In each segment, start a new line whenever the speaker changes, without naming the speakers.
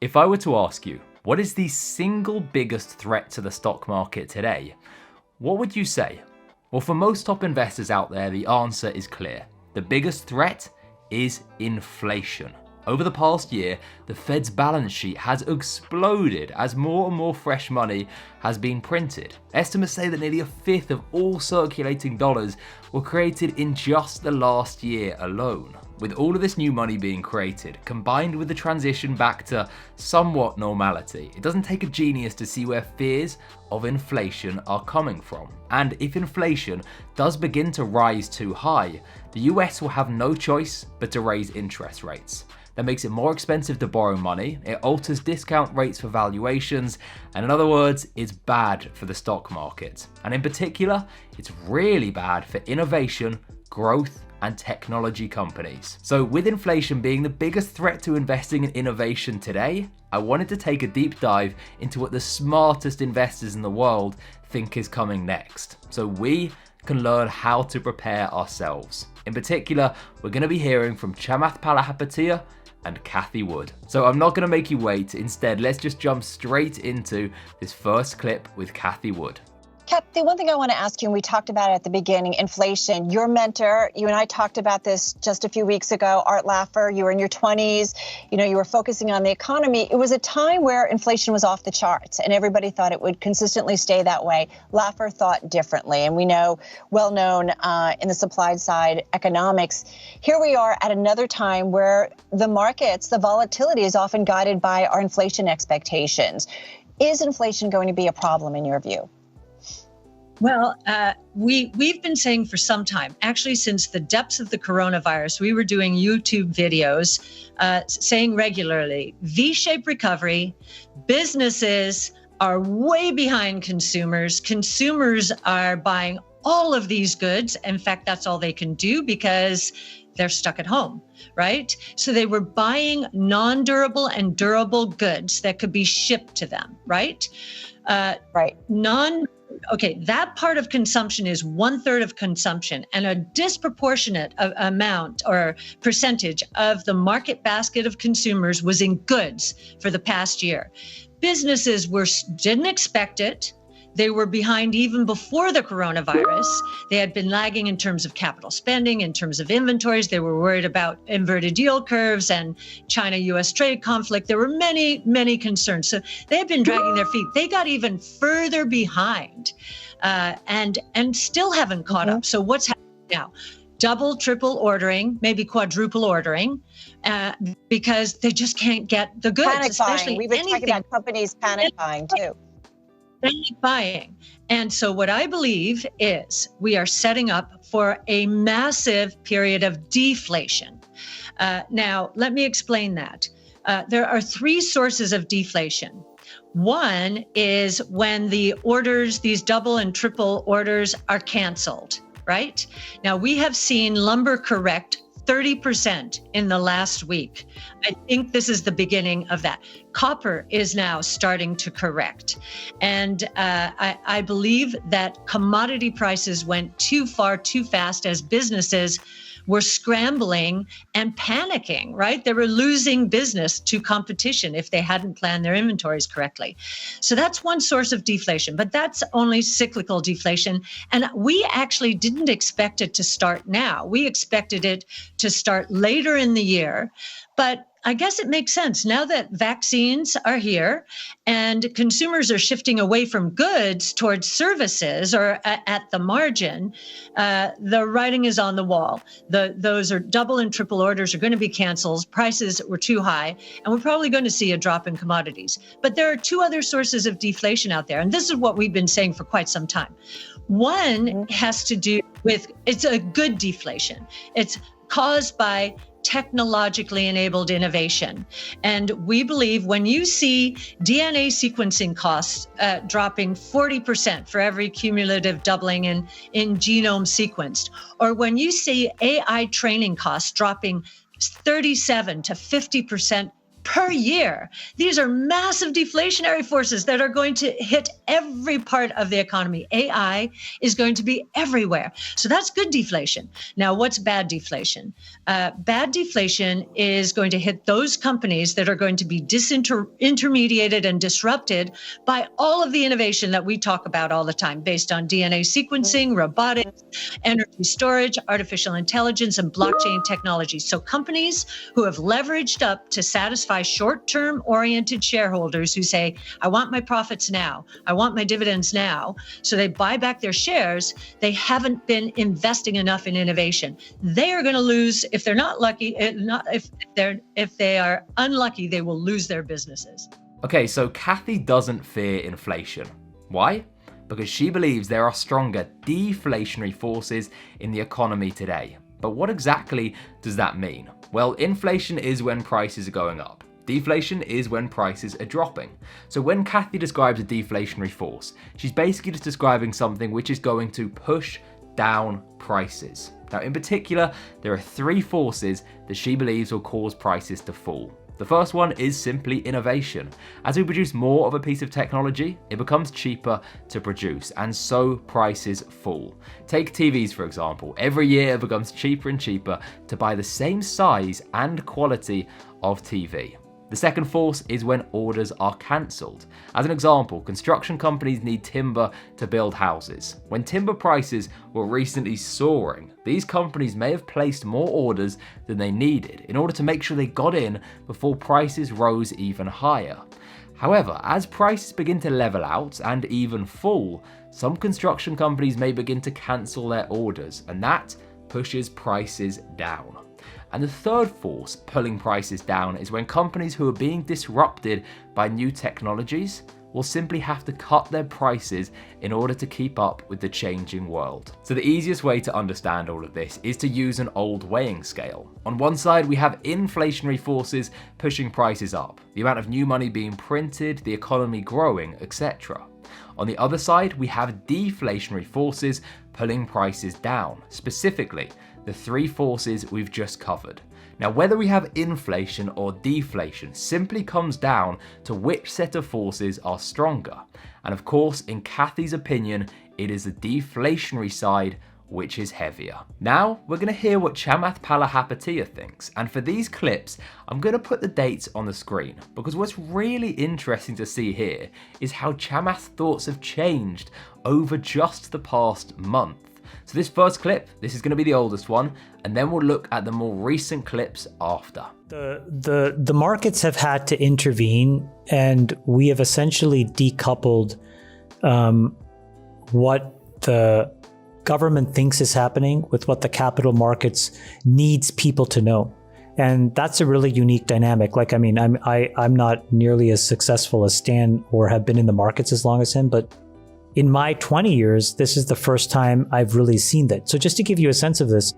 If I were to ask you, what is the single biggest threat to the stock market today? What would you say? Well, for most top investors out there, the answer is clear. The biggest threat is inflation. Over the past year, the Fed's balance sheet has exploded as more and more fresh money has been printed. Estimates say that nearly a fifth of all circulating dollars were created in just the last year alone. With all of this new money being created, combined with the transition back to somewhat normality, it doesn't take a genius to see where fears of inflation are coming from. And if inflation does begin to rise too high, the US will have no choice but to raise interest rates. That makes it more expensive to borrow money, it alters discount rates for valuations, and in other words, it's bad for the stock market. And in particular, it's really bad for innovation, growth, and technology companies. So with inflation being the biggest threat to investing in innovation today, I wanted to take a deep dive into what the smartest investors in the world think is coming next, so we can learn how to prepare ourselves. In particular, we're going to be hearing from Chamath Palihapitiya and Cathie Wood. So I'm not going to make you wait. Instead, let's just jump straight into this first clip with Cathie Wood.
Cathie, one thing I want to ask you, and we talked about it at the beginning, inflation. Your mentor, you and I talked about this just a few weeks ago, Art Laffer, you were in your 20s, you were focusing on the economy. It was a time where inflation was off the charts and everybody thought it would consistently stay that way. Laffer thought differently, and we know, well known in the supply side economics. Here we are at another time where the markets, the volatility is often guided by our inflation expectations. Is inflation going to be a problem in your view?
Well, we've been saying for some time, actually since the depths of the coronavirus, we were doing YouTube videos saying regularly, V-shaped recovery, businesses are way behind consumers. Consumers are buying all of these goods. In fact, that's all they can do because they're stuck at home, right? So they were buying non-durable and durable goods that could be shipped to them, right?
Right.
Okay, that part of consumption is 1/3 of consumption, and a disproportionate amount or percentage of the market basket of consumers was in goods for the past year. Businesses didn't expect it. They were behind even before the coronavirus. They had been lagging in terms of capital spending, in terms of inventories. They were worried about inverted yield curves and China-US trade conflict. There were many, many concerns. So they had been dragging their feet. They got even further behind and still haven't caught up. So what's happening now? Double, triple ordering, maybe quadruple ordering, because they just can't get the goods.
Panic
especially
buying. We've been talking about companies panic buying too.
Panic buying. And so what I believe is we are setting up for a massive period of deflation. Now, let me explain that. There are three sources of deflation. One is when the orders, these double and triple orders, are canceled, right? Now, we have seen lumber correct 30% in the last week. I think this is the beginning of that. Copper is now starting to correct. And I believe that commodity prices went too far, too fast as businesses were scrambling and panicking, right? They were losing business to competition if they hadn't planned their inventories correctly. So that's one source of deflation, but that's only cyclical deflation. And we actually didn't expect it to start now. We expected it to start later in the year, but I guess it makes sense now that vaccines are here and consumers are shifting away from goods towards services or at the margin. The writing is on the wall. Those are double and triple orders are going to be canceled. Prices were too high, and we're probably going to see a drop in commodities. But there are two other sources of deflation out there, and this is what we've been saying for quite some time. One has to do with, it's a good deflation. It's caused by technologically enabled innovation. And we believe when you see DNA sequencing costs dropping 40% for every cumulative doubling in genome sequenced, or when you see AI training costs dropping 37 to 50% per year. These are massive deflationary forces that are going to hit every part of the economy. AI is going to be everywhere. So that's good deflation. Now, what's bad deflation? Bad deflation is going to hit those companies that are going to be disintermediated and disrupted by all of the innovation that we talk about all the time, based on DNA sequencing, robotics, energy storage, artificial intelligence, and blockchain technology. So companies who have leveraged up to satisfy short-term oriented shareholders who say, I want my profits now, I want my dividends now, so they buy back their shares, they haven't been investing enough in innovation. They are going to lose, if they're not lucky, if they are unlucky, they will lose their businesses.
Okay, so Cathie doesn't fear inflation. Why? Because she believes there are stronger deflationary forces in the economy today. But what exactly does that mean? Well, inflation is when prices are going up. Deflation is when prices are dropping. So when Cathie describes a deflationary force, she's basically just describing something which is going to push down prices. Now, in particular, there are three forces that she believes will cause prices to fall. The first one is simply innovation. As we produce more of a piece of technology, it becomes cheaper to produce, and so prices fall. Take TVs, for example. Every year it becomes cheaper and cheaper to buy the same size and quality of TV. The second force is when orders are cancelled. As an example, construction companies need timber to build houses. When timber prices were recently soaring, these companies may have placed more orders than they needed in order to make sure they got in before prices rose even higher. However, as prices begin to level out and even fall, some construction companies may begin to cancel their orders, and that pushes prices down. And the third force pulling prices down is when companies who are being disrupted by new technologies will simply have to cut their prices in order to keep up with the changing world. So the easiest way to understand all of this is to use an old weighing scale. On one side, we have inflationary forces pushing prices up, the amount of new money being printed, the economy growing, etc. On the other side, we have deflationary forces pulling prices down, specifically the three forces we've just covered. Now, whether we have inflation or deflation simply comes down to which set of forces are stronger. And of course, in Cathie's opinion, it is the deflationary side which is heavier. Now, we're going to hear what Chamath Palihapitiya thinks. And for these clips, I'm going to put the dates on the screen, because what's really interesting to see here is how Chamath's thoughts have changed over just the past month. So this first clip, this is going to be the oldest one, and then we'll look at the more recent clips after.
The markets have had to intervene, and we have essentially decoupled what the government thinks is happening with what the capital markets needs people to know. And that's a really unique dynamic. Like, I mean, I'm not nearly as successful as Stan or have been in the markets as long as him, but in my 20 years, this is the first time I've really seen that. So just to give you a sense of this,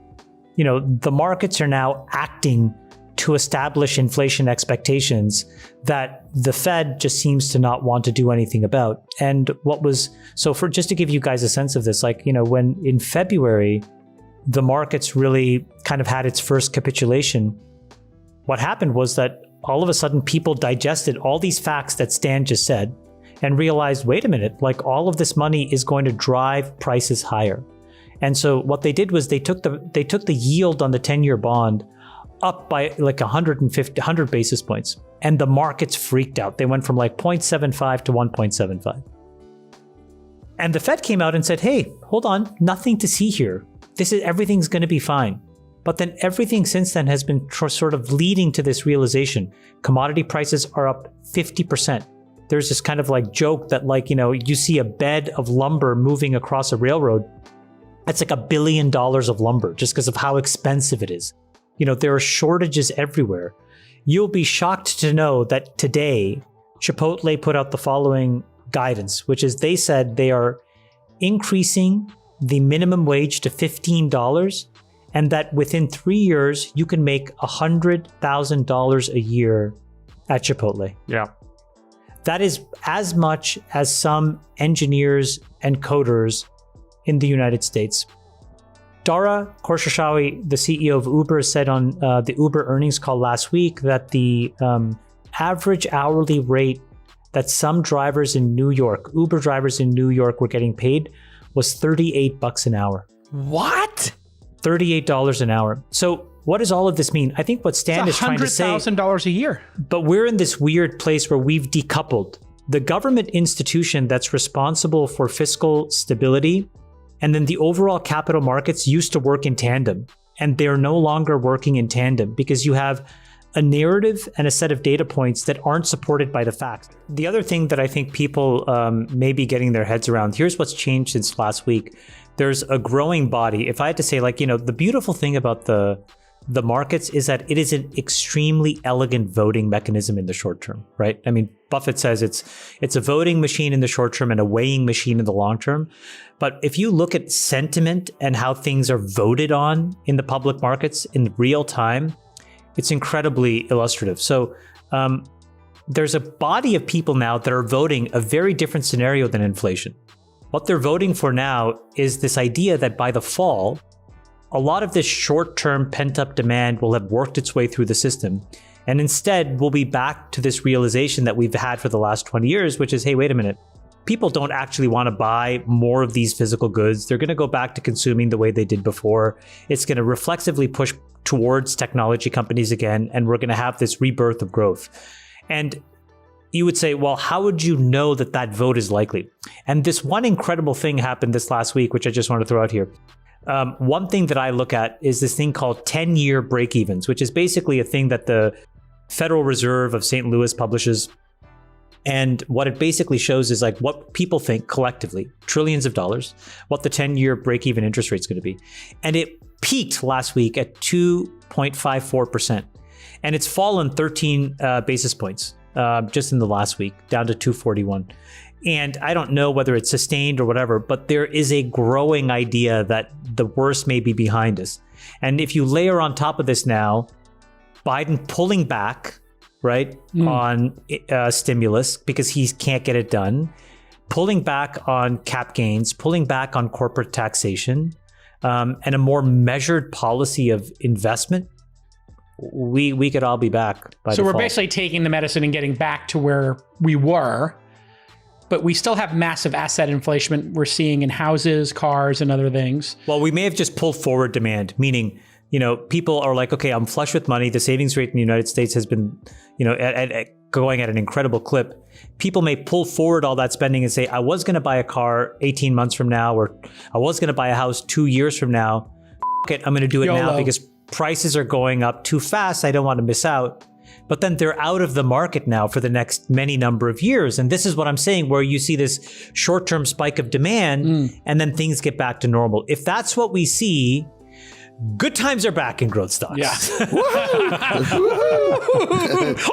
you know, the markets are now acting to establish inflation expectations that the Fed just seems to not want to do anything about. And for just to give you guys a sense of this, like, you know, when in February, the markets really kind of had its first capitulation, what happened was that all of a sudden people digested all these facts that Stan just said and realized, wait a minute, like all of this money is going to drive prices higher. And so what they did was they took the yield on the 10-year bond up by like 100 basis points. And the markets freaked out. They went from like 0.75 to 1.75. And the Fed came out and said, hey, hold on, nothing to see here. Everything's going to be fine. But then everything since then has been sort of leading to this realization. Commodity prices are up 50%. There's this kind of like joke that, like, you know, you see a bed of lumber moving across a railroad. That's like $1 billion of lumber just because of how expensive it is. You know, there are shortages everywhere. You'll be shocked to know that today, Chipotle put out the following guidance, which is they said they are increasing the minimum wage to $15 and that within 3 years, you can make $100,000 a year at Chipotle.
Yeah.
That is as much as some engineers and coders in the United States. Dara Khosrowshahi, the CEO of Uber, said on the Uber earnings call last week that the average hourly rate that some drivers in New York, Uber drivers in New York, were getting paid was $38 an hour.
What?
$38 an hour. So what does all of this mean? I think what Stan is trying to say,
$100,000 a year.
but we're in this weird place where we've decoupled the government institution that's responsible for fiscal stability, and then the overall capital markets used to work in tandem, and they're no longer working in tandem because you have a narrative and a set of data points that aren't supported by the facts. The other thing that I think people may be getting their heads around, here's what's changed since last week. There's a growing body. If I had to say, like, the beautiful thing about the markets is that it is an extremely elegant voting mechanism in the short term, right? I mean, Buffett says it's a voting machine in the short term and a weighing machine in the long term. But if you look at sentiment and how things are voted on in the public markets in real time, it's incredibly illustrative. So there's a body of people now that are voting a very different scenario than inflation. What they're voting for now is this idea that by the fall, a lot of this short-term pent-up demand will have worked its way through the system. And instead, we'll be back to this realization that we've had for the last 20 years, which is, hey, wait a minute. People don't actually want to buy more of these physical goods. They're going to go back to consuming the way they did before. It's going to reflexively push towards technology companies again, and we're going to have this rebirth of growth. And you would say, well, how would you know that that vote is likely? And this one incredible thing happened this last week, which I just want to throw out here. One thing that I look at is this thing called 10-year break-evens, which is basically a thing that the Federal Reserve of St. Louis publishes. And what it basically shows is like what people think collectively, trillions of dollars, what the 10-year break-even interest rate is going to be. And it peaked last week at 2.54%. And it's fallen 13 basis points just in the last week, down to 241. And I don't know whether it's sustained or whatever, but there is a growing idea that the worst may be behind us. And if you layer on top of this now, Biden pulling back, right, on stimulus because he can't get it done, pulling back on cap gains, pulling back on corporate taxation, and a more measured policy of investment, we could all be back by
So
default.
we're basically taking the medicine and getting back to where we were, but we still have massive asset inflation we're seeing in houses, cars, and other things.
Well, we may have just pulled forward demand, meaning, people are like, okay, I'm flush with money. The savings rate in the United States has been, going at an incredible clip. People may pull forward all that spending and say, I was going to buy a car 18 months from now, or I was going to buy a house 2 years from now. F it, I'm going to do it now because prices are going up too fast. I don't want to miss out. But then they're out of the market now for the next many number of years. And this is what I'm saying, where you see this short-term spike of demand and then things get back to normal. If that's what we see, good times are back in growth stocks.
Yeah.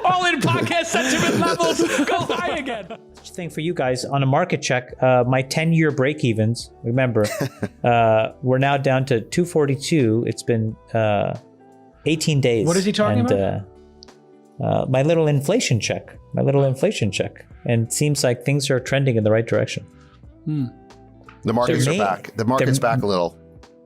All in podcast sentiment levels go high again.
Thing for you guys on a market check, my 10-year break evens, remember, we're now down to 242. It's been 18 days.
What is he talking about?
My little inflation check. And it seems like things are trending in the right direction.
The markets are back. The market's back a little.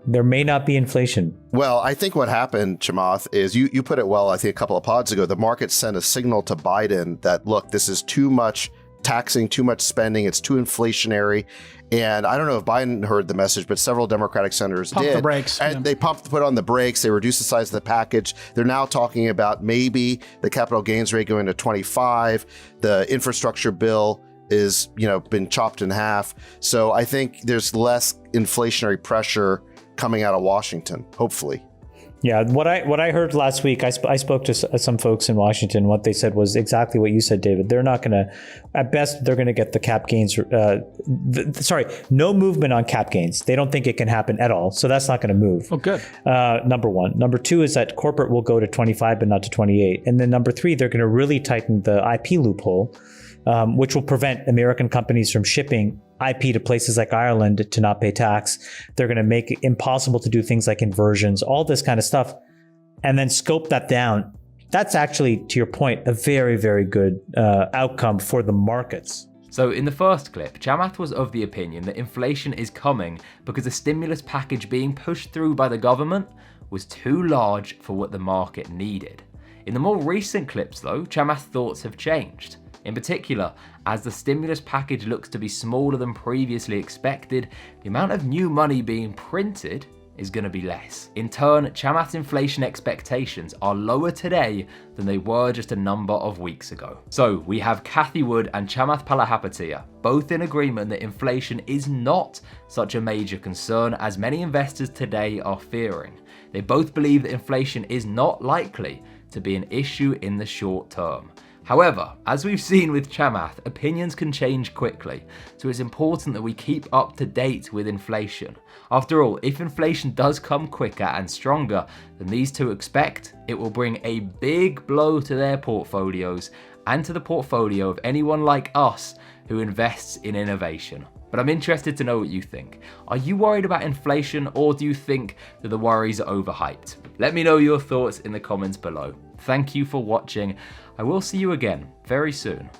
There may not be inflation.
Well, I think what happened, Chamath, is you put it well, I think a couple of pods ago, the market sent a signal to Biden that, look, this is too much taxing, too much spending, it's too inflationary. And I don't know if Biden heard the message, but several Democratic senators
Pump
did.
the brakes.
And they put on the brakes. They reduced the size of the package. They're now talking about maybe the capital gains rate going to 25. The infrastructure bill is, been chopped in half. So I think there's less inflationary pressure coming out of Washington, hopefully.
Yeah, what I heard last week, I spoke to some folks in Washington. What they said was exactly what you said, David. They're not going to, at best, they're going to get the cap gains. No movement on cap gains. They don't think it can happen at all. So that's not going to move.
Oh, good.
Number one. Number two is that corporate will go to 25, but not to 28. And then number three, they're going to really tighten the IP loophole, which will prevent American companies from shipping IP to places like Ireland to not pay tax. They're going to make it impossible to do things like inversions, all this kind of stuff, and then scope that down. That's actually, to your point, a very, very good outcome for the markets.
So in the first clip, Chamath was of the opinion that inflation is coming because the stimulus package being pushed through by the government was too large for what the market needed. In the more recent clips though, Chamath's thoughts have changed. In particular, as the stimulus package looks to be smaller than previously expected, the amount of new money being printed is going to be less. In turn, Chamath's inflation expectations are lower today than they were just a number of weeks ago. So we have Cathie Wood and Chamath Palihapitiya, both in agreement that inflation is not such a major concern as many investors today are fearing. They both believe that inflation is not likely to be an issue in the short term. However, as we've seen with Chamath, opinions can change quickly, so it's important that we keep up to date with inflation. After all, if inflation does come quicker and stronger than these two expect, it will bring a big blow to their portfolios and to the portfolio of anyone like us who invests in innovation. But I'm interested to know what you think. Are you worried about inflation, or do you think that the worries are overhyped? Let me know your thoughts in the comments below. Thank you for watching. I will see you again very soon.